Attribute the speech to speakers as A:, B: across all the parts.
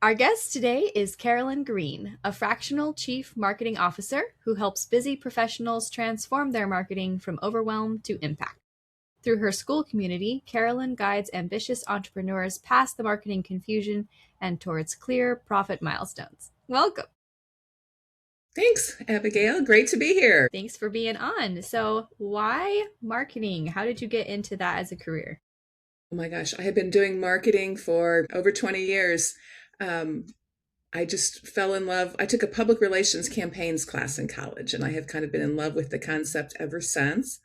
A: Our guest today is Carolyn Green, a fractional chief marketing officer who helps busy professionals transform their marketing from overwhelm to impact. Through her school community, Carolyn guides ambitious entrepreneurs past the marketing confusion and towards clear profit milestones. Welcome.
B: Thanks, Abigail. Great to be here.
A: Thanks for being on. So, why marketing? How did you get into that as a career?
B: Oh my gosh, I have been doing marketing for over 20 years. Um, I just fell in love. I took a public relations campaigns class in college, and I have kind of been in love with the concept ever since.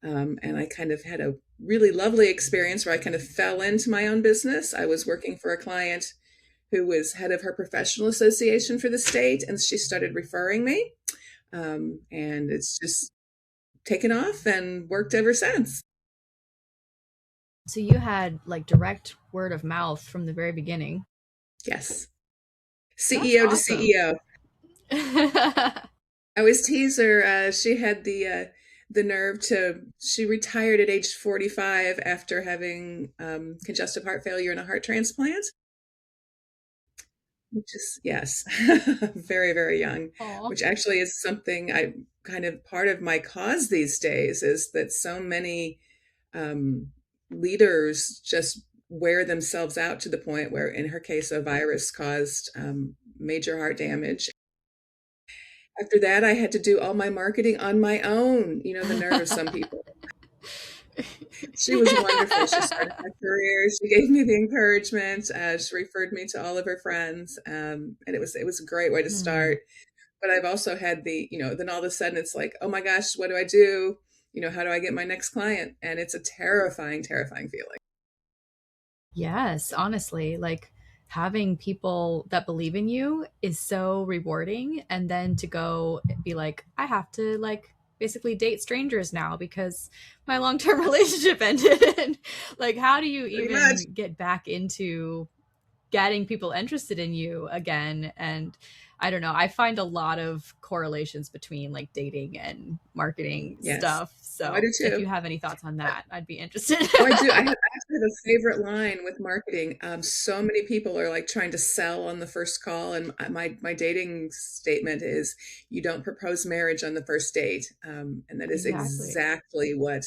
B: And I kind of had a really lovely experience where I kind of fell into my own business. I was working for a client who was head of her professional association for the state, and she started referring me. And it's just taken off and worked ever since.
A: So, you had like direct word of mouth from the very beginning.
B: Yes.
A: That's
B: CEO to
A: awesome.
B: CEO. I always tease her. She had the nerve to. She retired at age 45 after having congestive heart failure and a heart transplant, which is yes, very very young.
A: Aw.
B: Which actually is something I kind of part of my cause these days is that so many um, leaders just wear themselves out to the point where, in her case, a virus caused major heart damage. After that, I had to do all my marketing on my own. You know, the nerve of some people. She was wonderful. She started my career. She gave me the encouragement. She referred me to all of her friends, and it was a great way to
A: Hmm.
B: start. But I've also had then all of a sudden it's like, oh my gosh, what do I do? How do I get my next client? And it's a terrifying, terrifying feeling.
A: Yes, honestly, like having people that believe in you is so rewarding. And then to go be like, I have to like basically date strangers now because my long term relationship ended. And like, how do you
B: Pretty much.
A: even get back into getting people interested in you again? And I don't know, I find a lot of correlations between like dating and marketing
B: Yes.
A: stuff.
B: Oh, I
A: So
B: do
A: if
B: too.
A: you have any thoughts on that, I'd be interested.
B: Oh, I do. I actually have a favorite line with marketing. So many people are like trying to sell on the first call, and my dating statement is, "You don't propose marriage on the first date," and that is
A: Exactly.
B: exactly what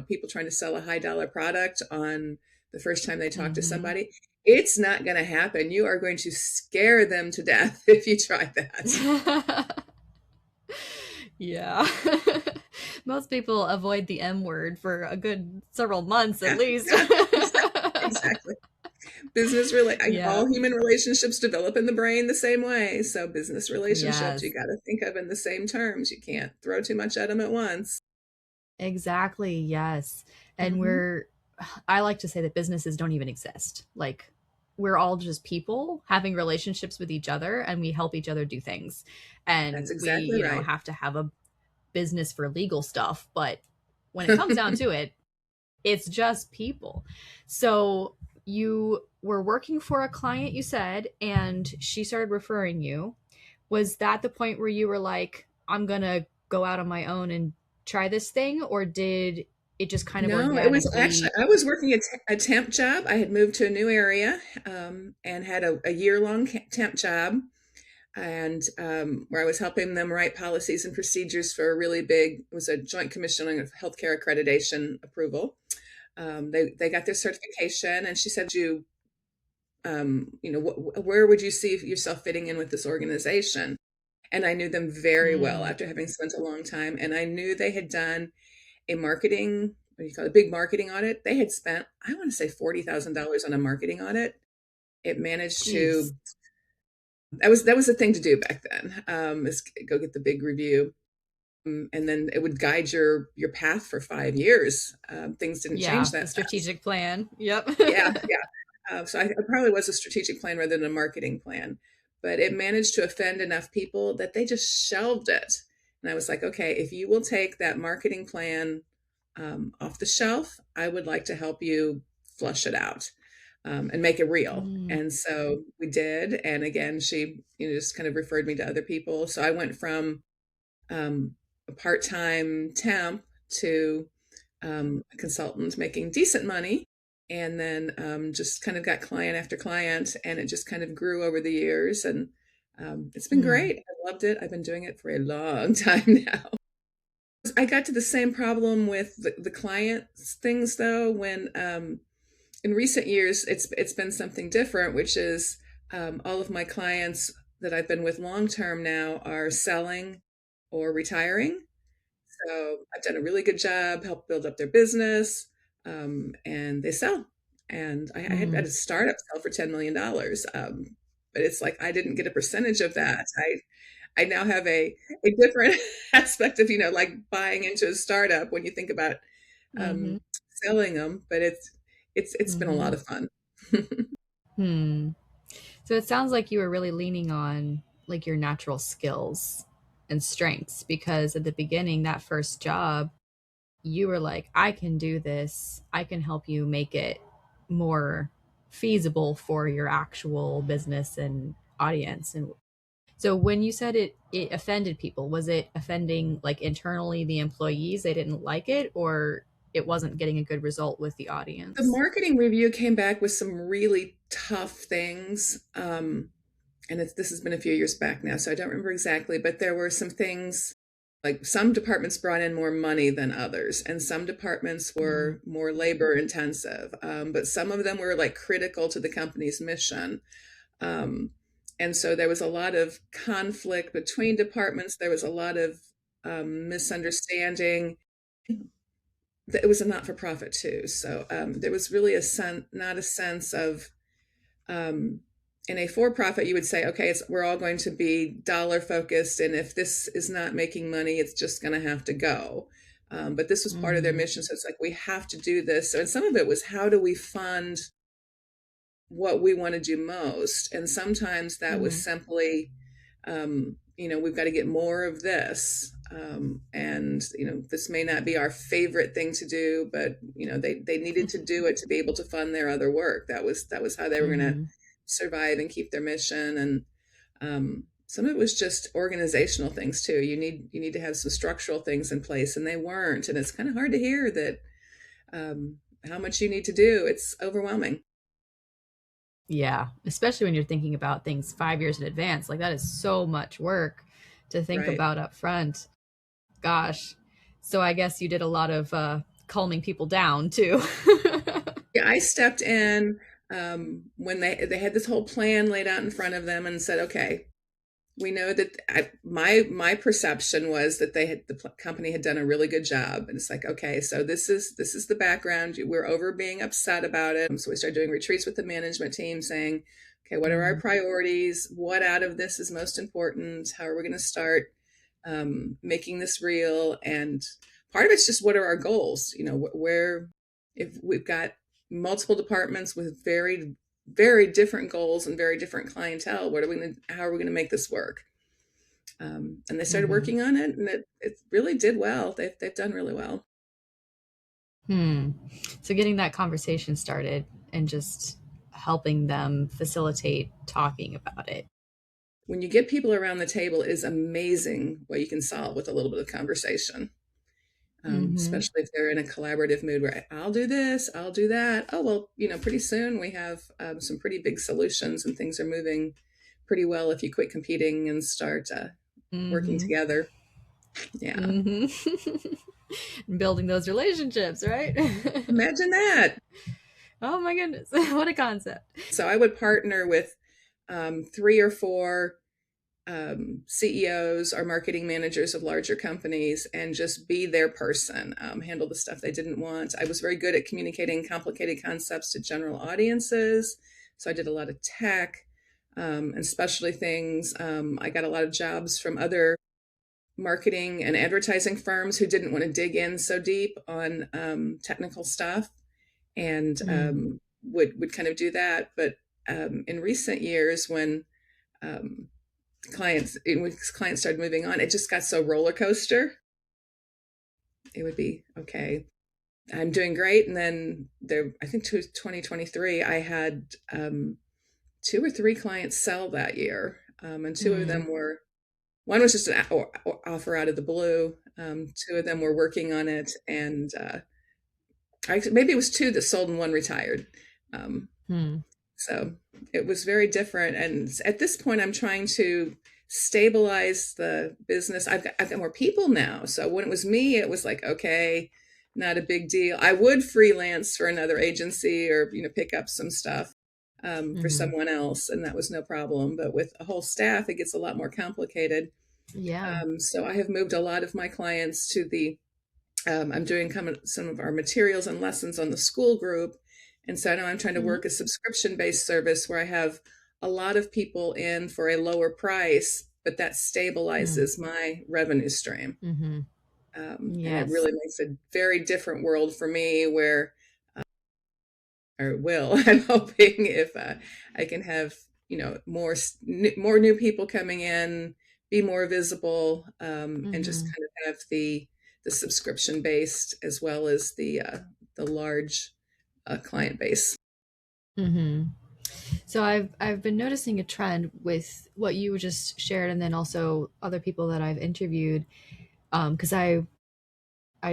B: people trying to sell a high dollar product on the first time they talk to
A: Hmm.
B: somebody. It's not going to happen. You are going to scare them to death if you try that.
A: Yeah. Most people avoid the M word for a good several months at
B: Yeah,
A: least.
B: yeah, exactly.
A: Yeah.
B: All human relationships develop in the brain the same way. So business relationships, you
A: Yes.
B: got to think of in the same terms. You can't throw too much at them at once.
A: Exactly. Yes. And
B: Hmm.
A: I like to say that businesses don't even exist. Like, we're all just people having relationships with each other and we help each other do things.
B: That's
A: And we,
B: exactly right.
A: have to have a business for legal stuff. But when it comes down to it, it's just people. So you were working for a client, you said, and she started referring you. Was that the point where you were like, I'm going to go out on my own and try this thing? Or did it just kind of
B: No, it was actually,
A: organically?
B: I was working a temp job. I had moved to a new area and had a year-long temp job, and where I was helping them write policies and procedures for a really big, it was a joint commission on healthcare accreditation approval. They got their certification, and she said, where would you see yourself fitting in with this organization? And I knew them very well
A: Mm,
B: after having spent a long time. And I knew they had done a marketing, what do you call it, a big marketing audit. They had spent, I want to say $40,000 on a marketing audit. It managed
A: geez.
B: to, that was the thing to do back then, is go get the big review. And then it would guide your path for 5 years. Things didn't change
A: Yeah, the
B: that fast.
A: strategic plan. Yep.
B: Yeah, yeah. So it probably was a strategic plan rather than a marketing plan, but it managed to offend enough people that they just shelved it. And I was like, okay, if you will take that marketing plan off the shelf, I would like to help you flush it out and make it real.
A: Mm,
B: And so we did. And again, she just kind of referred me to other people. So I went from a part-time temp to a consultant making decent money. and then just kind of got client after client, and it just kind of grew over the years. And it's been
A: Hmm.
B: great. I loved it. I've been doing it for a long time now. I got to the same problem with the clients things though when in recent years it's been something different, which is all of my clients that I've been with long term now are selling or retiring. So I've done a really good job, helped build up their business, and they sell. And I had a
A: Hmm.
B: startup sell for $10 million, but it's like I didn't get a percentage of that. I now have a different aspect of like buying into a startup when you think about
A: Hmm.
B: um, selling them, but it's been a
A: Hmm.
B: lot of fun.
A: Hmm. So it sounds like you were really leaning on like your natural skills and strengths because at the beginning, that first job, you were like, I can do this. I can help you make it more feasible for your actual business and audience. And so when you said it offended people, was it offending like internally the employees? They didn't like it, or it wasn't getting a good result with the
B: The
A: audience?
B: marketing review came back with some really tough things. And this has been a few years back now, so I don't remember exactly, but there were some things like some departments brought in more money than others, and some departments
A: Mm.
B: were more labor intensive, but some of them were like critical to the company's mission. Um, and so there was a lot of conflict between departments. There was a lot of misunderstanding. It was a not for profit too, so there was really not a sense of um, in a for-profit you would say okay we're all going to be dollar focused, and if this is not making money it's just going to have to go, but this was part of their
A: Mm.
B: mission, so it's like we have to do this. So, and some of it was how do we fund what we want to do most, and sometimes that was
A: Mm.
B: simply we've got to get more of this, and this may not be our favorite thing to do, but they needed to do it to be able to fund their other work. That was how they were going to
A: Mm.
B: survive and keep their mission. And some of it was just organizational things too. You need to have some structural things in place, and they weren't. And it's kind of hard to hear that how much you need to do. It's overwhelming,
A: Yeah, especially when you're thinking about things 5 years in advance. Like that is so much work to think
B: right?
A: about up front. Gosh. So I guess you did a lot of calming people down too.
B: Yeah, I stepped in when they had this whole plan laid out in front of them and said, "Okay, we know that my perception was that the company had done a really good job, and it's like, okay, so this is the background. We're over being upset about it, so we started doing retreats with the management team, saying, okay, what are our
A: Mm.
B: priorities? What out of this is most important? How are we going to start making this real? And part of it's just what are our goals? Where if we've got multiple departments with very different goals and very different clientele. How are we going to make this work? And they started
A: Hmm.
B: working on it, and it really did well. They've done really well.
A: Hmm. So getting that conversation started and just helping them facilitate talking about it.
B: When you get people around the table, it is amazing what you can solve with a little bit of conversation.
A: Hmm.
B: Especially if they're in a collaborative mood where I'll do this, I'll do that. Oh, well, pretty soon we have some pretty big solutions, and things are moving pretty well if you quit competing and start working
A: Hmm.
B: together. Yeah.
A: Hmm. Building those relationships, right?
B: Imagine that.
A: Oh my goodness. What a concept.
B: So I would partner with three or four CEOs or marketing managers of larger companies and just be their person, handle the stuff they didn't want. I was very good at communicating complicated concepts to general audiences. So I did a lot of tech and specialty things. I got a lot of jobs from other marketing and advertising firms who didn't want to dig in so deep on technical stuff, and
A: Mm.
B: would kind of do that. But in recent years, um, when clients started moving on, it just got so roller coaster. It would be okay. I'm doing great, and then there. I think 2023, I had two or three clients sell that year, and two of
A: Mm.
B: them were. One was just an offer out of the blue. Two of them were working on it, and maybe it was two that sold and one retired. Um,
A: Hmm.
B: so it was very different. And at this point, I'm trying to stabilize the business. I've got more people now. So when it was me, it was like, okay, not a big deal. I would freelance for another agency or, pick up some stuff for
A: Hmm.
B: someone else, and that was no problem. But with a whole staff, it gets a lot more complicated.
A: Yeah.
B: So I have moved a lot of my clients to I'm doing some of our materials and lessons on the school group. And so now I'm trying to
A: Hmm.
B: work a subscription based service where I have a lot of people in for a lower price, but that stabilizes my revenue stream.
A: Hmm.
B: And it
A: Yes.
B: really makes a very different world for me where, or will, I'm hoping if I can have, more new people coming in, be more visible, and just
A: Hmm.
B: kind of have the subscription based as well as the large client base.
A: Hmm. So I've been noticing a trend with what you just shared, and then also other people that I've interviewed. Because I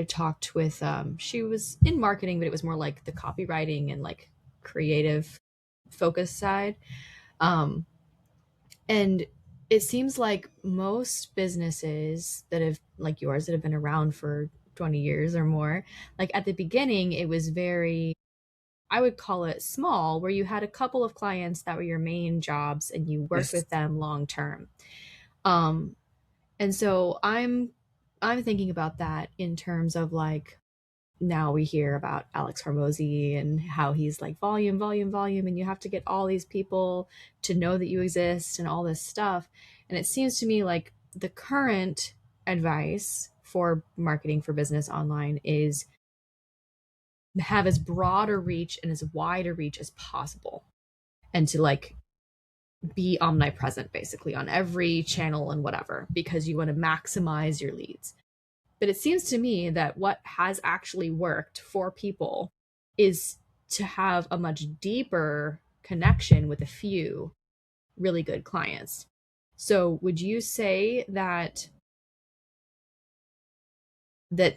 A: talked with she was in marketing, but it was more like the copywriting and like creative focus side. Um, and it seems like most businesses that have like yours that have been around for 20 years or more, like at the beginning, it was very, I would call it small, where you had a couple of clients that were your main jobs and you worked
B: Yes.
A: with them long term. Um, and so I'm thinking about that in terms of like now we hear about Alex Hormozy and how he's like volume, volume, volume, and you have to get all these people to know that you exist and all this stuff. And it seems to me like the current advice for marketing for business online is have as broad a reach and as wide a reach as possible and to like be omnipresent basically on every channel and whatever because you want to maximize your leads. But it seems to me that what has actually worked for people is to have a much deeper connection with a few really good clients. So would you say that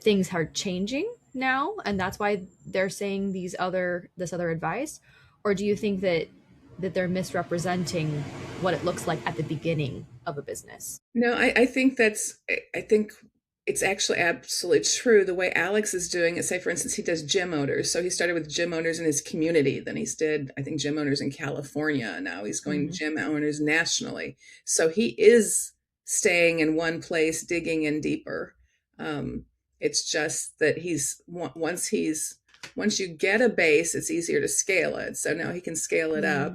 A: things are changing now and that's why they're saying this other advice, or do you think that they're misrepresenting what it looks like at the beginning of a business?
B: No, I think it's actually absolutely true. The way Alex is doing it, say for instance, he does gym owners. So he started with gym owners in his community. Then he's did, I think, gym owners in California. Now he's going
A: Mm-hmm.
B: gym owners nationally. So he is staying in one place, digging in deeper. Um, it's just that once you get a base, it's easier to scale it. So now he can scale it up.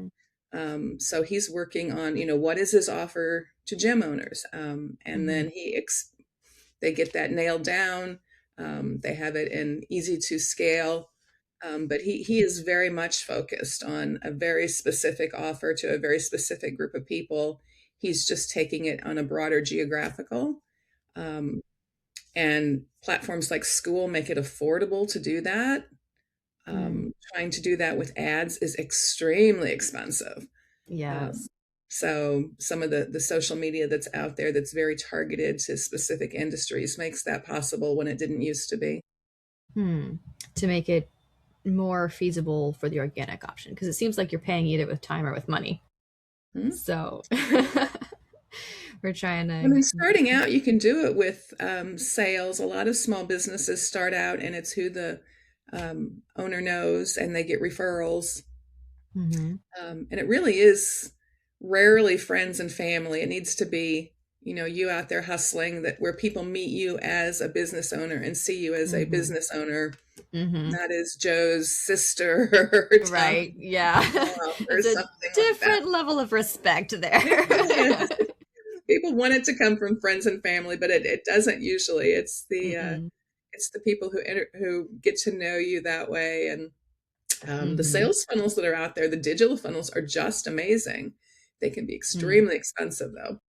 A: Mm-hmm.
B: So he's working on, what is his offer to gym owners, and
A: Mm-hmm.
B: then they get that nailed down. They have it in easy to scale, but he is very much focused on a very specific offer to a very specific group of people. He's just taking it on a broader geographical, um, and platforms like School make it affordable to do that. Trying to do that with ads is extremely expensive. Um,
A: Yes.
B: so some of the social media that's out there that's very targeted to specific industries makes that possible when it didn't used to be.
A: Hmm. To make it more feasible for the organic option, because it seems like you're paying either with time or with money.
B: Hmm?
A: So we're trying
B: I mean,
A: to.
B: starting out, you can do it with sales. A lot of small businesses start out, and it's who the owner knows, and they get referrals.
A: Hmm.
B: And it really is rarely friends and family. It needs to be, you out there hustling, that where people meet you as a business owner and see you as a
A: Hmm.
B: business owner,
A: Hmm.
B: not as Joe's sister or
A: Right.
B: Tom's
A: Yeah.
B: mom or
A: It's a
B: something like that.
A: different level of respect
B: It really
A: there.
B: is. People want it to come from friends and family, but it doesn't usually.
A: Mm-mm.
B: It's the people who get to know you that way, and the
A: Hmm.
B: sales funnels that are out there, the digital funnels are just amazing. They can be
A: Mm.
B: extremely expensive though.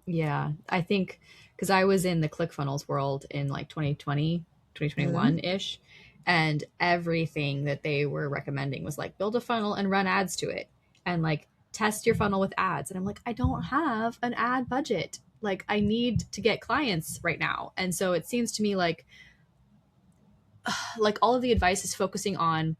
A: Yeah. I think because I was in the ClickFunnels world in like 2020,
B: Mhm.
A: 2021 ish. And everything that they were recommending was like build a funnel and run ads to it and like test your funnel with ads. And I'm like, I don't have an ad budget. Like, I need to get clients right now. And so it seems to me like like all of the advice is focusing on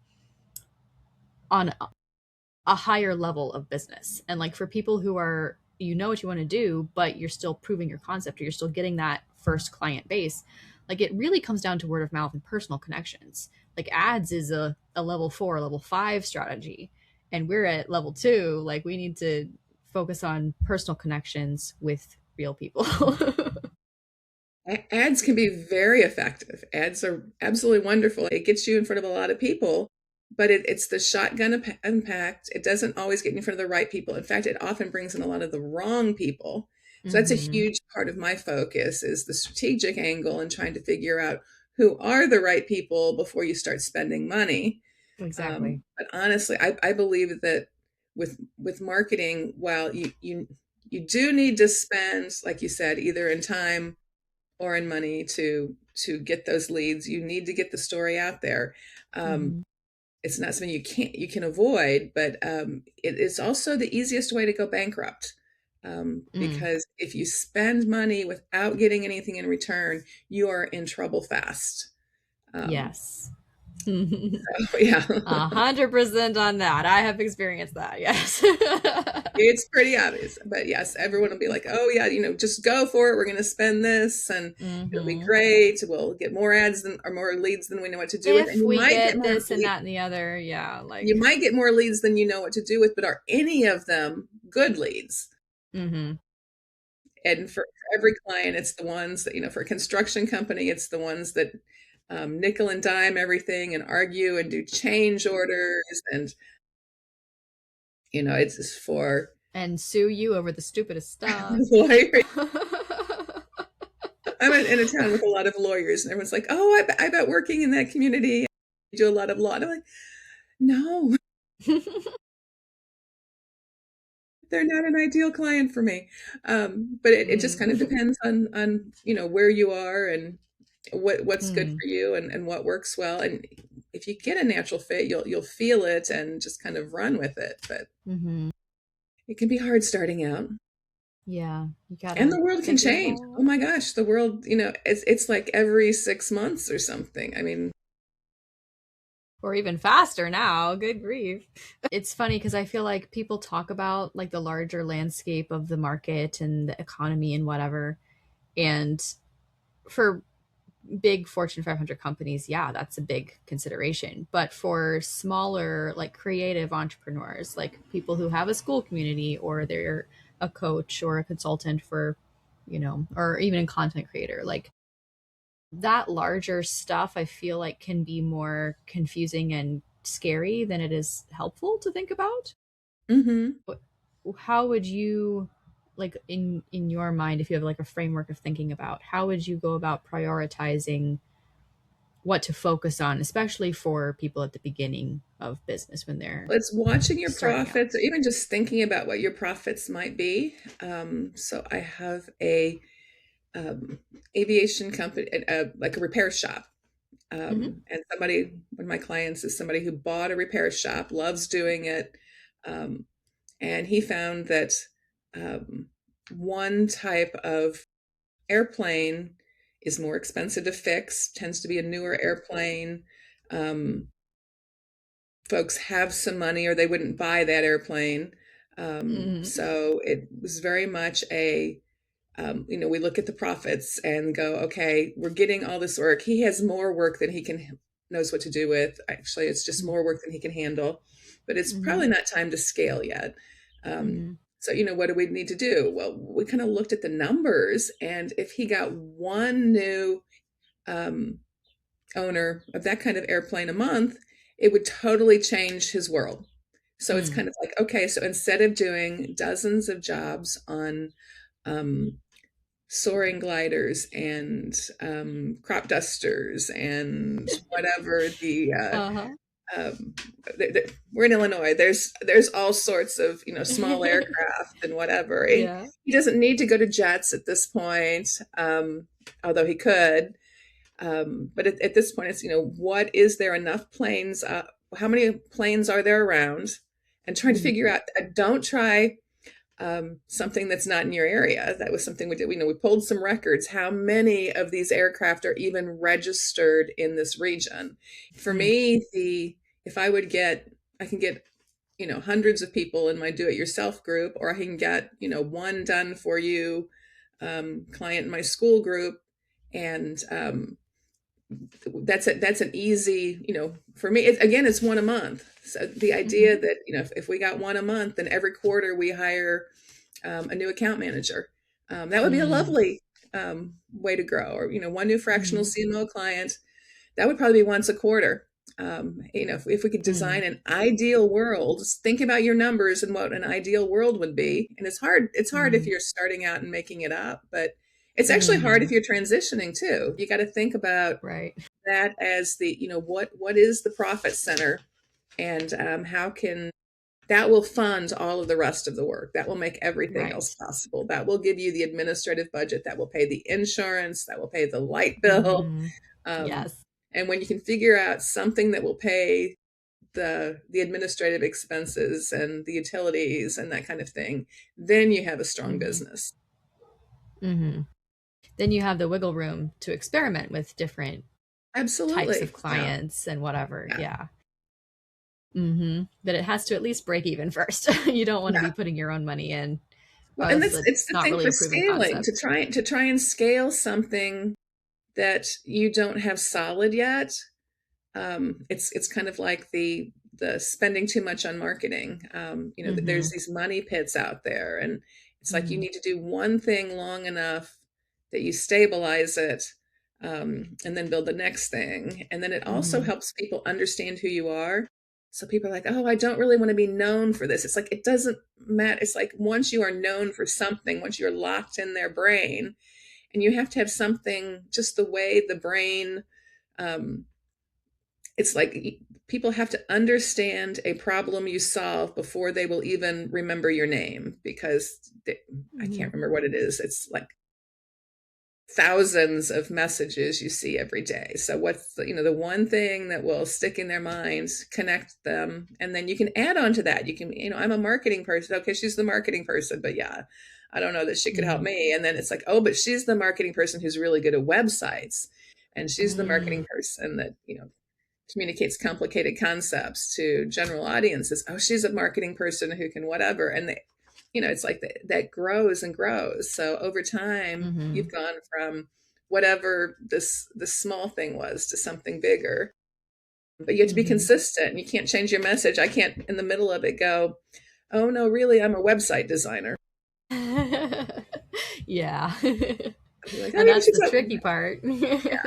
A: a higher level of business. And like for people who are, you know what you want to do, but you're still proving your concept or you're still getting that first client base, like it really comes down to word of mouth and personal connections. Like ads is a level 4, level 5 strategy. And we're at level 2. Like we need to focus on personal connections with real people.
B: Ads can be very effective. Ads are absolutely wonderful. It gets you in front of a lot of people, but it's the shotgun impact. It doesn't always get you in front of the right people. In fact, it often brings in a lot of the wrong people. So that's a
A: Mm-hmm.
B: huge part of my focus is the strategic angle and trying to figure out who are the right people before you start spending money.
A: Exactly.
B: But honestly, I believe that with marketing, while you do need to spend, like you said, either in time or in money to get those leads. You need to get the story out there. Um,
A: Mm-hmm.
B: it's not something you can avoid, but it is also the easiest way to go bankrupt.
A: Mm.
B: Because if you spend money without getting anything in return, you are in trouble fast. Um,
A: Yes.
B: yeah.
A: 100% on that. I have experienced that. Yes.
B: It's pretty obvious, but yes, everyone will be like, "Oh yeah, just go for it. We're going to spend this, and it'll be
A: Hmm.
B: great. We'll get more ads than or more leads than we know what to do with, and
A: If
B: you
A: we
B: might get
A: get
B: more
A: this and that and the other, yeah, like,
B: leads than you know what to do with. But are any of them good leads?
A: hmm.
B: And for every client, it's the ones that for a construction company, it's the ones that nickel and dime everything and argue and do change orders, and it's just for
A: And sue you over the stupidest stuff.
B: lawyers. I'm in a town with a lot of lawyers, and everyone's like, "Oh, I bet working in that community, you do a lot of law." And I'm like, "No, they're not an ideal client for me." But it just kind of
A: Mm.
B: depends on where you are and what's good
A: Mm.
B: for you and what works well. And if you get a natural fit, you'll feel it and just kind of run with it. But
A: Hmm.
B: it can be hard starting out.
A: Yeah, you
B: And
A: gotta
B: the world can
A: figure it
B: change.
A: all
B: Oh
A: out.
B: my gosh, the world, it's like every 6 months or something. I mean,
A: Or even faster now. Good grief. It's funny because I feel like people talk about like the larger landscape of the market and the economy and whatever. And for big Fortune 500 companies, yeah, that's a big consideration. But for smaller, like creative entrepreneurs, like people who have a school community or they're a coach or a consultant for, or even a content creator, like that larger stuff, I feel like can be more confusing and scary than it is helpful to think about.
B: mhm.
A: But how would you, like in your mind, if you have like a framework of thinking about, how would you go about prioritizing what to focus on, especially for people at the beginning of business when they're
B: It's watching your
A: starting out?
B: profits or even just thinking about what your profits might be. So I have a um, aviation company, like a repair shop.
A: Mm-hmm.
B: And one of my clients is somebody who bought a repair shop, loves doing it. Um, and he found that um, one type of airplane is more expensive to fix, tends to be a newer airplane. Um, Folks have some money or they wouldn't buy that airplane.
A: Mm-hmm.
B: So it was very much we look at the profits and go, okay, we're getting all this work. He has more work than he can knows what to do with. Actually, it's just more work than he can handle, but it's
A: Mm-hmm.
B: probably not time to scale yet. Um,
A: Mm-hmm.
B: so, what do we need to do? Well, we kind of looked at the numbers, and if he got one new um, owner of that kind of airplane a month, it would totally change his world. So it's
A: Mm-hmm.
B: kind of like, okay, so instead of doing dozens of jobs on um, soaring gliders and crop dusters and whatever
A: Uh-huh.
B: um, we're in Illinois. There's all sorts of small aircraft and whatever.
A: Yeah.
B: He doesn't need to go to jets at this point, although he could. But at this point, it's what is there enough planes? How many planes are there around? And trying to
A: Mm-hmm.
B: figure out. Don't try. something that's not in your area. That was something we did. We pulled some records. How many of these aircraft are even registered in this region? For
A: Mm.
B: me, the if I would get, I can get hundreds of people in my do-it-yourself group, or I can get one done for you client in my school group, and that's an easy, for me, again, it's one a month. So the idea
A: Mm-hmm.
B: that if we got one a month, then every quarter we hire a new account manager. That would be a
A: Mm-hmm.
B: lovely way to grow. Or one new fractional
A: Mm-hmm.
B: CMO client, that would probably be once a quarter. If we could
A: Mm-hmm.
B: design an ideal world, just think about your numbers and what an ideal world would be. And it's hard. It's hard if you're starting out and making it up, but it's actually hard
A: Mm-hmm.
B: if you're transitioning too. You got to think about
A: Right.
B: that as the, what is the profit center, and how can that will fund all of the rest of the work. That will make everything else
A: Right.
B: possible. That will give you the administrative budget. That will pay the insurance. That will pay the light bill.
A: Mm-hmm.
B: Um,
A: Yes.
B: and when you can figure out something that will pay the administrative expenses and the utilities and that kind of thing, then you have a strong
A: Mm-hmm.
B: business.
A: Mm-hmm. Then you have the wiggle room to experiment with different types of
B: Absolutely. Yeah.
A: clients and whatever.
B: Yeah.
A: Yeah. Mm-hmm. But it has to at least break even first. You don't want to
B: Yeah.
A: be putting your own money in,
B: Well,
A: or
B: and
A: else
B: it's
A: it's
B: the
A: not
B: thing
A: really
B: for
A: a proven
B: scaling,
A: concept.
B: to try and scale something that you don't have solid yet. It's kind of like the spending too much on marketing.
A: Mm-hmm.
B: There's these money pits out there, and it's like you
A: Mm-hmm.
B: need to do one thing long enough that you stabilize it, and then build the next thing. And then it also
A: Mm-hmm.
B: helps people understand who you are. So people are like, oh, I don't really want to be known for this. It's like, it doesn't matter. It's like, once you are known for something, once you're locked in their brain, and you have to have something, just the way the brain, um, it's like people have to understand a problem you solve before they will even remember your name, because I
A: Mm-hmm.
B: can't remember what it is. It's like thousands of messages you see every day. So what's the one thing that will stick in their minds, connect them, and then you can add on to that. You can, I'm a marketing person. Okay, she's the marketing person, but yeah, I don't know that she could help
A: Mm-hmm.
B: me. And then it's like, oh, but she's the marketing person who's really good at websites, and she's the marketing person that communicates complicated concepts to general audiences. Oh, she's a marketing person who can whatever. And it's like that grows and grows. So over time,
A: Mm-hmm.
B: you've gone from whatever this small thing was to something bigger. But you have to be
A: Mm-hmm.
B: consistent. You can't change your message. I can't in the middle of it go, oh no, really, I'm a website designer.
A: Yeah.
B: I'll be like, oh
A: And
B: yeah, but
A: that's
B: she's
A: the tricky part.
B: yeah.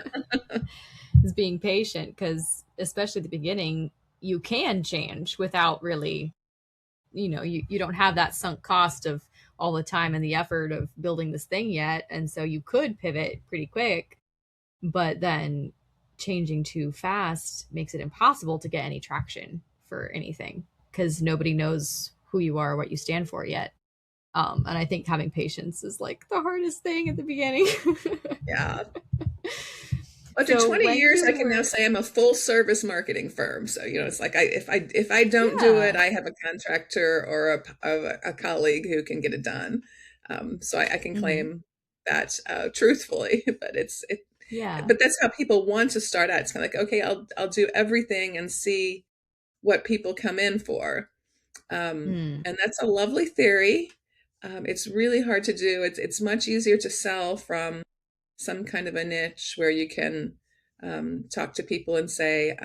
A: Is being patient, because especially at the beginning, you can change without really, you don't have that sunk cost of all the time and the effort of building this thing yet. And so you could pivot pretty quick, but then changing too fast makes it impossible to get any traction for anything, because nobody knows who you are, what you stand for yet. And I think having patience is like the hardest thing at the beginning.
B: Yeah. After
A: So
B: 20
A: when
B: years,
A: you
B: I can now
A: were,
B: say I'm a full service marketing firm. So, it's like, if I don't do it,
A: yeah.
B: I have a contractor or a colleague who can get it done. So I can
A: Hmm.
B: claim that truthfully, but
A: Yeah.
B: but that's how people want to start out. It's kind of like, okay, I'll do everything and see what people come in for.
A: Mm.
B: And that's a lovely theory. It's really hard to do. It's much easier to sell from some kind of a niche where you can talk to people and say,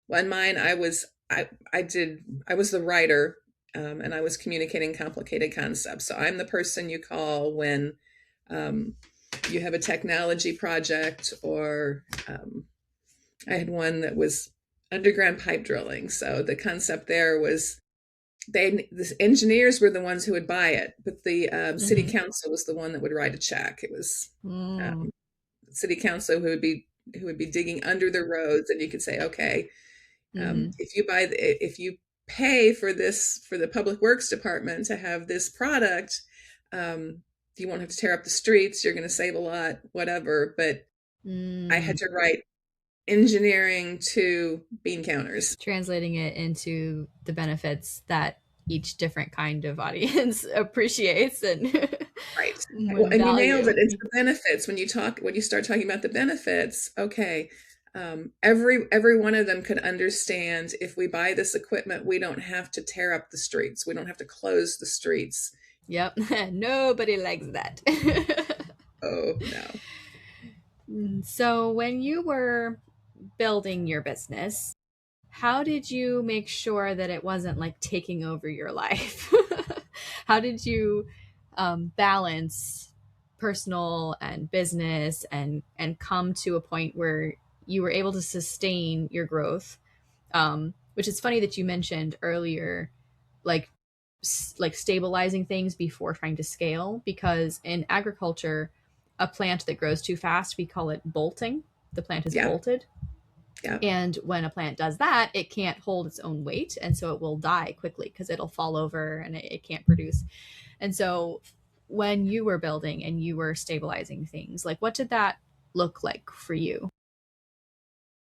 B: well, in mine, I was the writer, and I was communicating complicated concepts. So I'm the person you call when um, you have a technology project, or I had one that was underground pipe drilling. So the concept there was, the engineers were the ones who would buy it, but the city
A: Mm-hmm.
B: council was the one that would write a check. It was
A: Mm.
B: um, city council who would be digging under the roads, and you could say, okay,
A: Mm-hmm.
B: if you pay for this, for the public works department to have this product, you won't have to tear up the streets. You're going to save a lot, whatever. But I had
A: Mm.
B: to write engineering to bean counters.
A: Translating it into the benefits that each different kind of audience appreciates and
B: Right. Well,
A: would
B: and you nailed
A: value.
B: it. It's the benefits. When you start talking about the benefits, okay, every one of them could understand if we buy this equipment, we don't have to tear up the streets. We don't have to close the streets.
A: Yep. Nobody likes that.
B: Oh, no.
A: So, when you were building your business, how did you make sure that it wasn't like taking over your life? How did you balance personal and business and come to a point where you were able to sustain your growth? Which is funny that you mentioned earlier, like like stabilizing things before trying to scale, because in agriculture, a plant that grows too fast, we call it bolting. The plant is
B: Yeah.
A: bolted,
B: Yeah.
A: and when a plant does that, it can't hold its own weight. And so it will die quickly because it'll fall over and it can't produce. And so when you were building and you were stabilizing things, like what did that look like for you?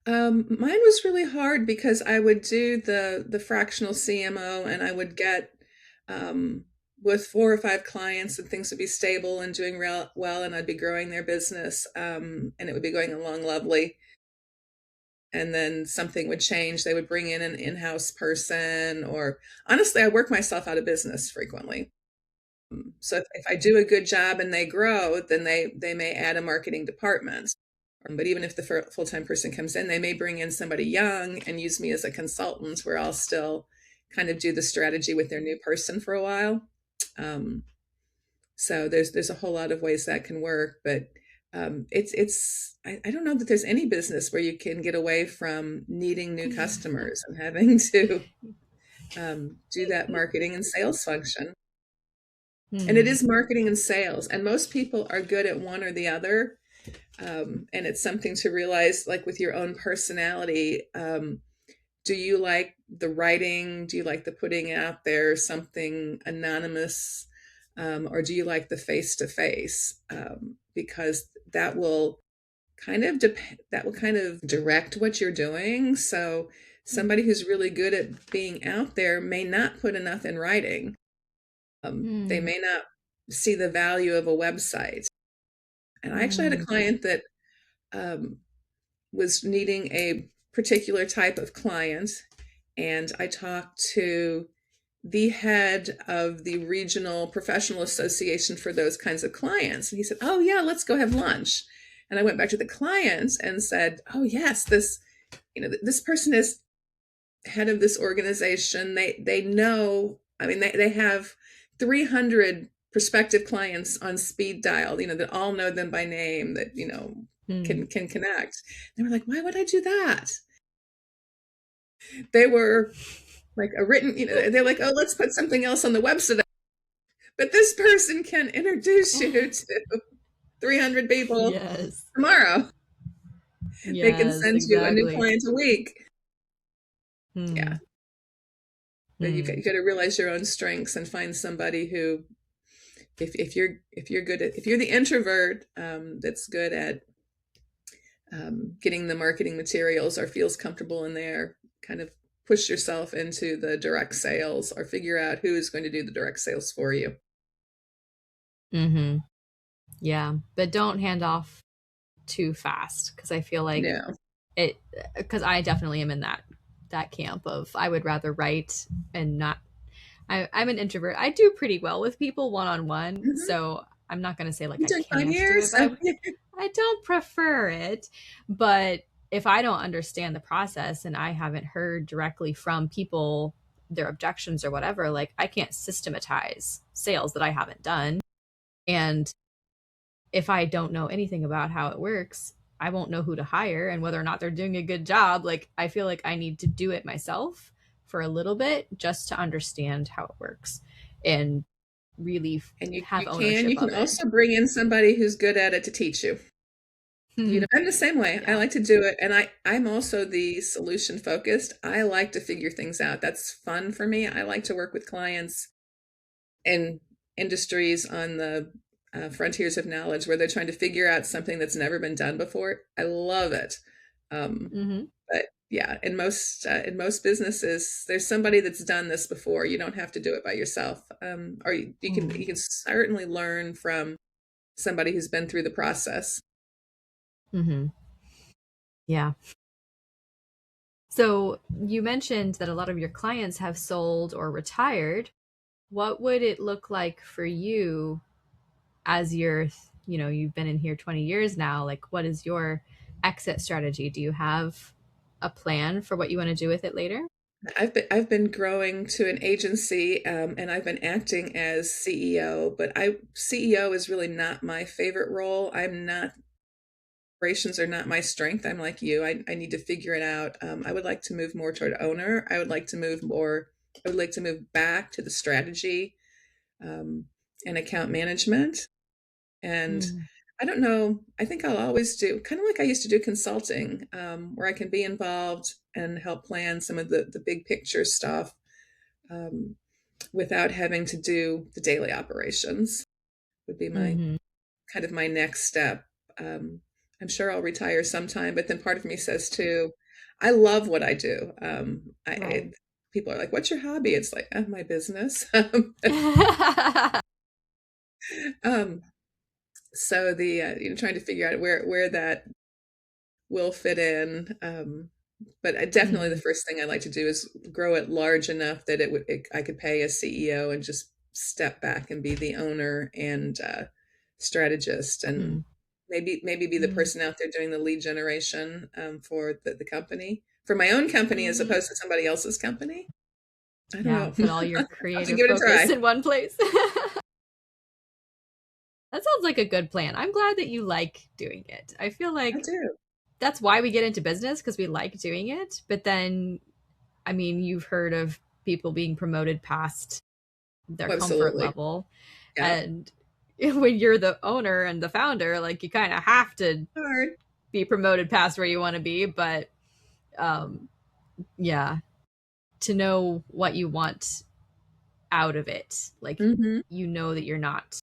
B: Mine was really hard because I would do the fractional CMO, and I would get um, with 4 or 5 clients, and things would be stable and doing well, and I'd be growing their business, and it would be going along lovely. And then something would change. They would bring in an in-house person, or honestly, I work myself out of business frequently. So if I do a good job and they grow, then they may add a marketing department. But even if the full-time person comes in, they may bring in somebody young and use me as a consultant, where I'll still kind of do the strategy with their new person for a while. Um, so there's a whole lot of ways that can work, but I don't know that there's any business where you can get away from needing new customers and having to do that marketing and sales function. And it
A: Hmm.
B: is marketing and sales, and most people are good at one or the other. And it's something to realize, like with your own personality. Do you like the writing? Do you like the putting out there something anonymous? Or do you like the face to face? Because that will that will kind of direct what you're doing. So somebody who's really good at being out there may not put enough in writing. They
A: Hmm.
B: may not see the value of a website. And I actually had a
A: Hmm.
B: client that um, was needing a particular type of client, and I talked to the head of the regional professional association for those kinds of clients. And he said, "Oh, yeah, let's go have lunch." And I went back to the client and said, "Oh, yes, this person is head of this organization. They know, I mean, they have 300 prospective clients on speed dial, that all know them by name, that,
A: Hmm.
B: can connect." They were like, "Why would I do that?" They were like a written, they're like, "Oh, let's put something else on the website." But this person can introduce you to 300 people
A: Yes.
B: tomorrow. They can
A: Yes,
B: send you a new
A: exactly.
B: client a week.
A: Hmm.
B: Yeah. But
A: Hmm.
B: you got to realize your own strengths and find somebody who, if you're good at, if you're the introvert, that's good at getting the marketing materials, or feels comfortable in there, kind of push yourself into the direct sales, or figure out who is going to do the direct sales for you.
A: Hmm. Yeah, but don't hand off too fast, because I feel like
B: No.
A: it, because I definitely am in that camp of I would rather write and not. I'm an introvert. I do pretty well with people one on one,
B: Mhm.
A: so I'm not going to say like
B: You
A: I
B: did 5
A: can't do it,
B: years?
A: but I don't prefer it. But if I don't understand the process and I haven't heard directly from people their objections or whatever, like I can't systematize sales that I haven't done. And if I don't know anything about how it works, I won't know who to hire and whether or not they're doing a good job. Like, I feel like I need to do it myself for a little bit just to understand how it works and really
B: And
A: have ownership
B: you can
A: of it.
B: also bring in somebody who's good at it to teach you. I'm the same way. I
A: Yeah.
B: like to do it, and I'm also the solution focused. I like to figure things out. That's fun for me. I like to work with clients in industries on the frontiers of knowledge, where they're trying to figure out something that's never been done before. I love it. Um,
A: Hmm.
B: but yeah, in most businesses, there's somebody that's done this before. You don't have to do it by yourself, or you
A: Mm.
B: can certainly learn from somebody who's been through the process.
A: Hmm. Yeah. So you mentioned that a lot of your clients have sold or retired. What would it look like for you as you've been in here 20 years now? Like, what is your exit strategy? Do you have a plan for what you want to do with it later?
B: I've been growing to an agency, and I've been acting as CEO, but I CEO is really not my favorite role. I'm not Operations are not my strength. I'm like you. I need to figure it out. I would like to move more toward owner. I would like to move back to the strategy, um, and account management. And
A: Mm.
B: I don't know. I think I'll always do kind of like I used to do consulting, where I can be involved and help plan some of the big picture stuff, um, without having to do the daily operations. Would be my
A: Hmm.
B: kind of my next step. Um, I'm sure I'll retire sometime, but then part of me says too, I love what I do.
A: Right.
B: People are like, "What's your hobby?" It's like, my business." um, so the trying to figure out where that will fit in. But definitely the
A: Hmm.
B: first thing I'd like to do is grow it large enough that I could pay a CEO and just step back and be the owner and strategist, and
A: Hmm.
B: maybe be the
A: Hmm.
B: person out there doing the lead generation, for the company, for my own company as
A: Hmm.
B: opposed to somebody else's company. I don't
A: Yeah,
B: know.
A: put all your
B: I'll have to
A: creative
B: give it a
A: focus
B: try.
A: in one place. That sounds like a good plan. I'm glad that you like doing it. I feel
B: I
A: like
B: do.
A: that's why we get into business because we like doing it. But then, I mean, you've heard of people being promoted past their comfort
B: Absolutely.
A: level.
B: Yeah.
A: And when you're the owner and the founder, like you kind of have to
B: Hard.
A: be promoted past where you want to be. But um, yeah, to know what you want out of it, like
B: Hmm.
A: you know that you're not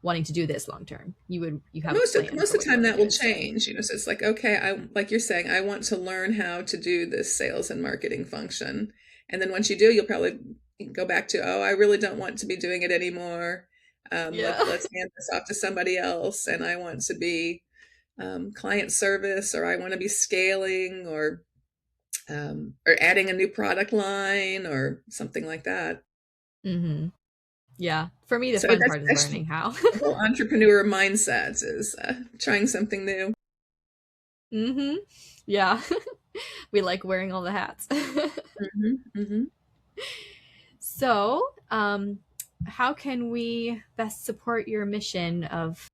A: wanting to do this long term. You have a
B: Most
A: plan for
B: of
A: what
B: the
A: you
B: time
A: want to
B: that
A: do
B: will
A: instead.
B: change, so it's like, okay, I like you're saying, I want to learn how to do this sales and marketing function, and then once you do, you'll probably go back to, oh, I really don't want to be doing it anymore.
A: Yeah.
B: Let's hand this off to somebody else, and I want to be, client service, or I want to be scaling, or adding a new product line or something like that.
A: Hmm. Yeah. For me, the
B: So
A: fun
B: that's
A: part is
B: that's
A: learning how.
B: the whole entrepreneur mindset is, trying something new.
A: Hmm. Yeah. We like wearing all the hats.
B: Hmm. Hmm.
A: So, how can we best support your mission of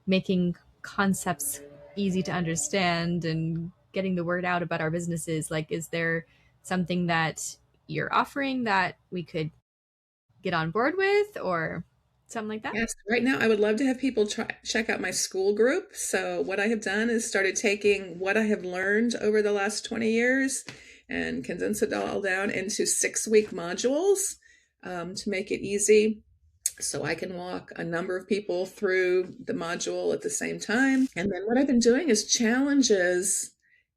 A: making concepts easy to understand and getting the word out about our businesses? Like, is there something that you're offering that we could get on board with or something like that?
B: Yes, right now I would love to have people check out my school group. So what I have done is started taking what I have learned over the last 20 years and condense it all down into 6-week modules, to make it easy. So I can walk a number of people through the module at the same time. And then what I've been doing is challenges,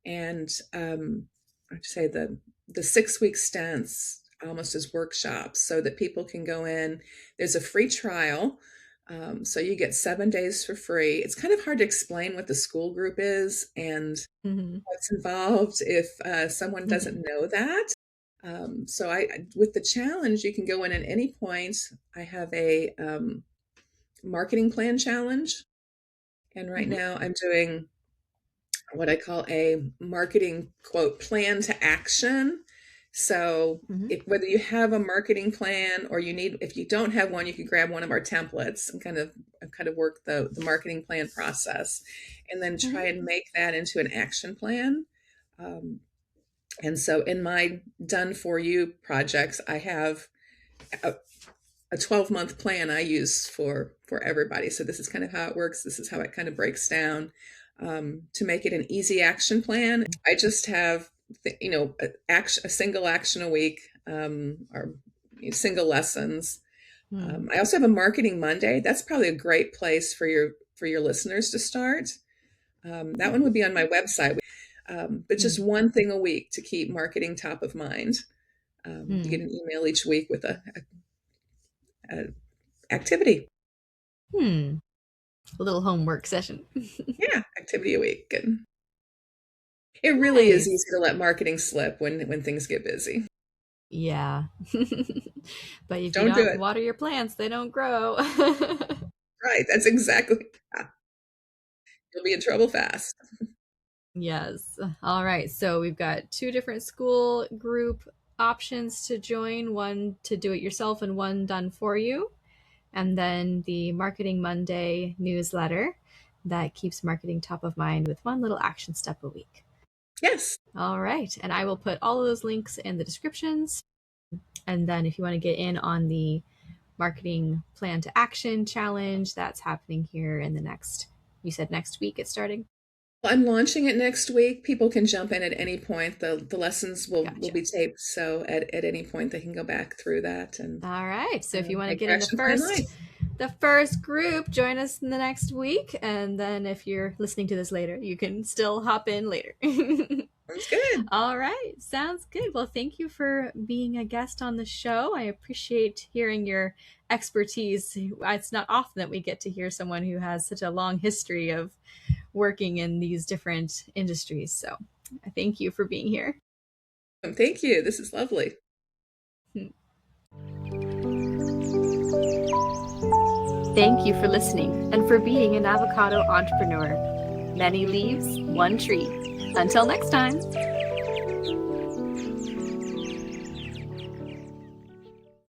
B: and I'd say the 6-week stints almost as workshops, so that people can go in. There's a free trial. So you get 7 days for free. It's kind of hard to explain what the school group is and
A: Mm-hmm.
B: what's involved if someone
A: Mm-hmm.
B: doesn't know that. So with the challenge, you can go in at any point. I have a, marketing plan challenge, and right
A: Mm-hmm.
B: now I'm doing what I call a marketing quote plan to action. So
A: Mm-hmm.
B: if whether you have a marketing plan or if you don't have one, you can grab one of our templates and kind of work the marketing plan process, and then
A: Mm-hmm.
B: try and make that into an action plan. Um, and so in my done for you projects, I have a, a 12-month plan I use for everybody. So this is kind of how it works. This is how it kind of breaks down, to make it an easy action plan. I just have a single action a week, or single lessons.
A: Mm-hmm.
B: I also have a marketing Monday. That's probably a great place for your listeners to start. That one would be on my website. but just one thing a week to keep marketing top of mind. You get an email each week with a activity.
A: A little homework session.
B: Yeah, activity a week. And it really is
A: Nice.
B: easy to let marketing slip when things get busy.
A: Yeah. But if you
B: Don't do
A: don't
B: it.
A: water your plants, they don't grow.
B: Right. That's exactly. Yeah, you'll be in trouble fast.
A: Yes. All right. So we've got two different school group options to join, one to do it yourself and one done for you. And then the Marketing Monday newsletter that keeps marketing top of mind with one little action step a week.
B: Yes.
A: All right. And I will put all of those links in the descriptions. And then if you want to get in on the marketing plan to action challenge, that's happening here in the next, you said next week it's starting?
B: I'm launching it next week. People can jump in at any point. The lessons will
A: Gotcha.
B: be taped, so at any point they can go back through that and
A: All right. So if you want to
B: take
A: get in
B: action plan life.
A: the first group, join us in the next week. And then if you're listening to this later, you can still hop in later.
B: Sounds good.
A: All right. Sounds good. Well, thank you for being a guest on the show. I appreciate hearing your expertise. It's not often that we get to hear someone who has such a long history of working in these different industries. So thank you for being here.
B: Thank you. This is lovely.
A: Thank you for listening and for being an avocado entrepreneur. Many leaves, one tree. Until next time.